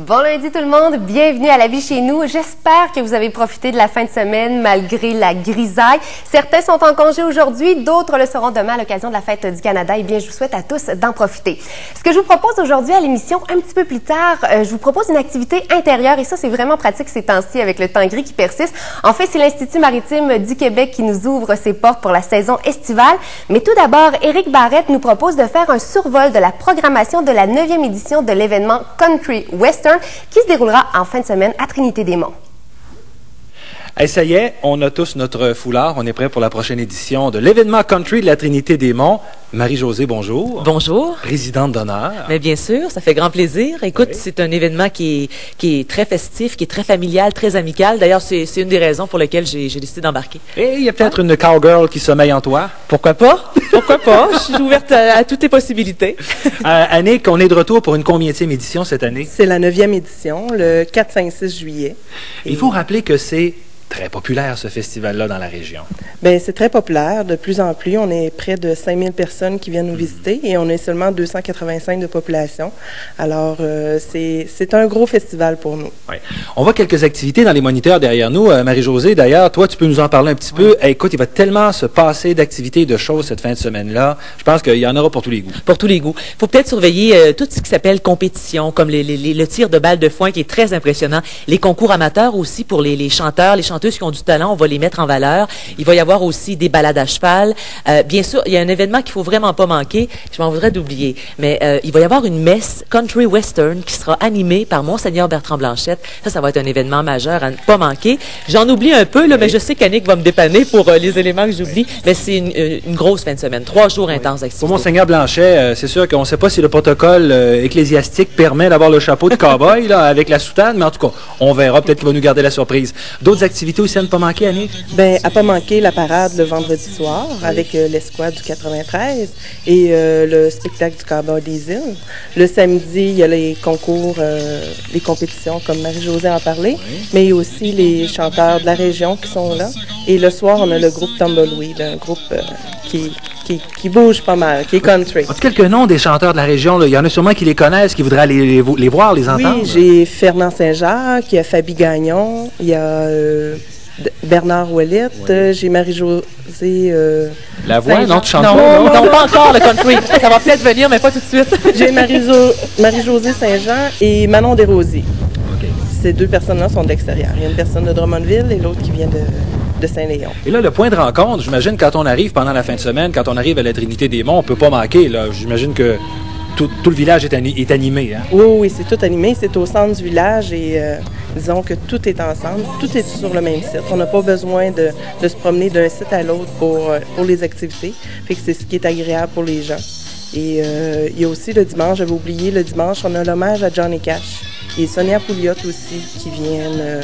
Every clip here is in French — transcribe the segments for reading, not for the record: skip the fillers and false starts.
Bon lundi tout le monde, bienvenue à La Vie chez nous. J'espère que vous avez profité de la fin de semaine malgré la grisaille. Certains sont en congé aujourd'hui, d'autres le seront demain à l'occasion de la fête du Canada. Eh bien, je vous souhaite à tous d'en profiter. Ce que je vous propose aujourd'hui à l'émission, un petit peu plus tard, je vous propose une activité intérieure et ça, c'est vraiment pratique ces temps-ci avec le temps gris qui persiste. En fait, c'est l'Institut maritime du Québec qui nous ouvre ses portes pour la saison estivale. Mais tout d'abord, Éric Barrette nous propose de faire un survol de la programmation de la 9e édition de l'événement Country Western qui se déroulera en fin de semaine à Trinité-des-Monts. Hey, ça y est, on a tous notre foulard. On est prêt pour la prochaine édition de l'événement Country de la Trinité-des-Monts. Marie-Josée, bonjour. Bonjour. Présidente d'honneur. Mais bien sûr, ça fait grand plaisir. Écoute, oui. C'est un événement qui est très festif, qui est très familial, très amical. D'ailleurs, c'est une des raisons pour lesquelles j'ai décidé d'embarquer. Et il y a peut-être une cowgirl qui sommeille en toi. Pourquoi pas? Pourquoi pas? Je suis ouverte à toutes les possibilités. Annick, on est de retour pour une combienième édition cette année? C'est la 9e édition, le 4, 5, 6 juillet. Il faut rappeler que c'est très populaire, ce festival-là, dans la région. Bien, c'est très populaire. De plus en plus, on est près de 5000 personnes qui viennent nous visiter et on est seulement 285 de population. Alors, c'est un gros festival pour nous. Oui. On voit quelques activités dans les moniteurs derrière nous. Marie-Josée, d'ailleurs, toi, tu peux nous en parler un petit peu. Écoute, il va tellement se passer d'activités et de choses cette fin de semaine-là. Je pense qu'il y en aura pour tous les goûts. Pour tous les goûts. Il faut peut-être surveiller tout ce qui s'appelle compétition, comme le tir de balle de foin qui est très impressionnant. Les concours amateurs aussi pour les chanteurs, les chanteuses qui ont du talent, on va les mettre en valeur. Il va y avoir aussi des balades à cheval. Bien sûr, il y a un événement qu'il faut vraiment pas manquer. Je m'en voudrais d'oublier. Mais il va y avoir une messe Country Western qui sera animée par Monseigneur Bertrand Blanchette. Ça va être un événement majeur à ne pas manquer. J'en oublie un peu, là, mais je sais qu'Annick va me dépanner pour les éléments que j'oublie. Mais c'est une grosse fin de semaine. 3 jours intenses d'activité. Pour Monseigneur Blanchet, c'est sûr qu'on ne sait pas si le protocole ecclésiastique permet d'avoir le chapeau de cow-boy là, avec la soutane, mais en tout cas, on verra. Peut-être qu'il va nous garder la surprise. D'autres activités aussi à ne pas manquer, Annick? Bien, à ne pas manquer la parade le vendredi soir avec l'escouade du 93 et le spectacle du Cowboy des Îles. Le samedi, il y a les concours, les compétitions, comme Marie-Josée en parlait, mais il y a aussi les chanteurs de la région qui sont là. Et le soir, on a le groupe Tumbleweed, un groupe qui bouge pas mal, qui est country. As-tu quelques noms des chanteurs de la région? Là? Il y en a sûrement qui les connaissent, qui voudraient aller les voir, les entendre. Oui, j'ai Fernand Saint-Jacques, il y a Fabi Gagnon, il y a Bernard Ouellet, j'ai Marie-Josée... La voix, non, tu chantes non, pas encore le country. Ça va peut-être venir, mais pas tout de suite. J'ai Marie-Josée Saint-Jean et Manon Desrosiers. Okay. Ces 2 personnes-là sont de l'extérieur. Il y a une personne de Drummondville et l'autre qui vient de Saint-Léon. Et là, le point de rencontre, j'imagine, quand on arrive pendant la fin de semaine, quand on arrive à la Trinité-des-Monts, on ne peut pas manquer. J'imagine que tout le village est animé. Hein? Oui, c'est tout animé. C'est au centre du village et disons que tout est ensemble. Tout est sur le même site. On n'a pas besoin de se promener d'un site à l'autre pour les activités. Fait que c'est ce qui est agréable pour les gens. Et il y a aussi le dimanche, j'avais oublié, le dimanche, on a l'hommage à Johnny Cash. Et Sonia Pouliot aussi, qui viennent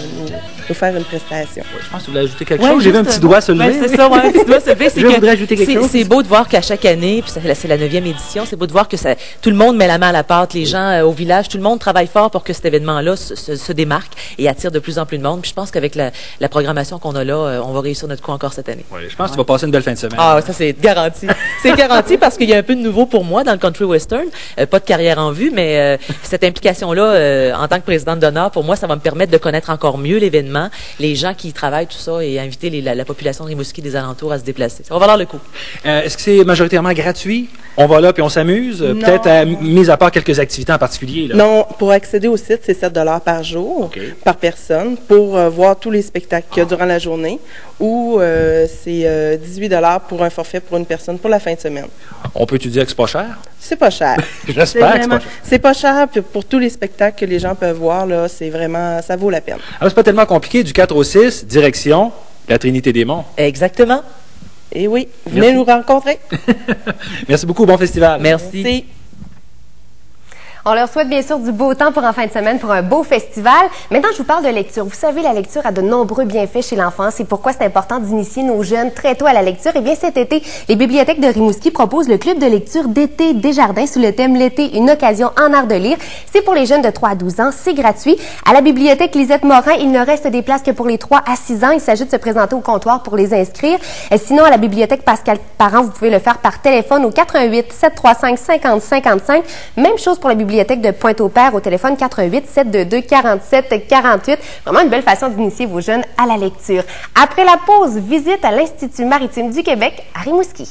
nous faire une prestation. Ouais, je pense que vous voulez ajouter quelque chose. J'ai vu un petit doigt se lever. C'est ça, un petit doigt se lever. Je voudrais ajouter quelque chose. C'est beau de voir qu'à chaque année, puis c'est la 9e édition, c'est beau de voir que tout le monde met la main à la pâte, les gens au village, tout le monde travaille fort pour que cet événement-là se démarque et attire de plus en plus de monde. Puis je pense qu'avec la programmation qu'on a là, on va réussir notre coup encore cette année. Oui, je pense que tu vas passer une belle fin de semaine. Ah, ça c'est garanti. C'est garanti parce qu'il y a un peu de nouveau pour moi dans le Country Western. Pas de carrière en vue, mais cette implication-là, en tant que présidente d'honneur, pour moi, ça va me permettre de connaître encore mieux l'événement, les gens qui y travaillent, tout ça, et inviter la population de Rimouski des alentours à se déplacer. Ça va valoir le coup. Est-ce que c'est majoritairement gratuit? On va là puis on s'amuse? Peut-être mis à part quelques activités en particulier? Là. Non, pour accéder au site, c'est 7 $ par jour, par personne, pour voir tous les spectacles qu'il y a durant la journée, ou c'est 18 $ pour un forfait pour une personne pour la fin de semaine. On peut-tu dire que c'est pas cher? C'est pas cher. J'espère que c'est pas cher. C'est pas cher, puis pour tous les spectacles que les gens peuvent voir, là, c'est vraiment, ça vaut la peine. Alors, c'est pas tellement compliqué. Du 4 au 6, direction la Trinité-des-Monts. Exactement. Et oui, venez nous rencontrer. Merci beaucoup. Bon festival. Merci. On leur souhaite bien sûr du beau temps pour en fin de semaine, pour un beau festival. Maintenant, je vous parle de lecture. Vous savez, la lecture a de nombreux bienfaits chez l'enfant. C'est pourquoi c'est important d'initier nos jeunes très tôt à la lecture. Eh bien, cet été, les bibliothèques de Rimouski proposent le club de lecture d'été Desjardins sous le thème « L'été, une occasion en art de lire ». C'est pour les jeunes de 3 à 12 ans. C'est gratuit. À la bibliothèque Lisette Morin, il ne reste des places que pour les 3 à 6 ans. Il s'agit de se présenter au comptoir pour les inscrire. Sinon, à la bibliothèque Pascal Parent, vous pouvez le faire par téléphone au 88 735 50 55. Même chose pour la bibliothèque bibliothèque de Pointe-au-Père au téléphone 418-722-4748. Vraiment une belle façon d'initier vos jeunes à la lecture. Après la pause, visite à l'Institut maritime du Québec à Rimouski.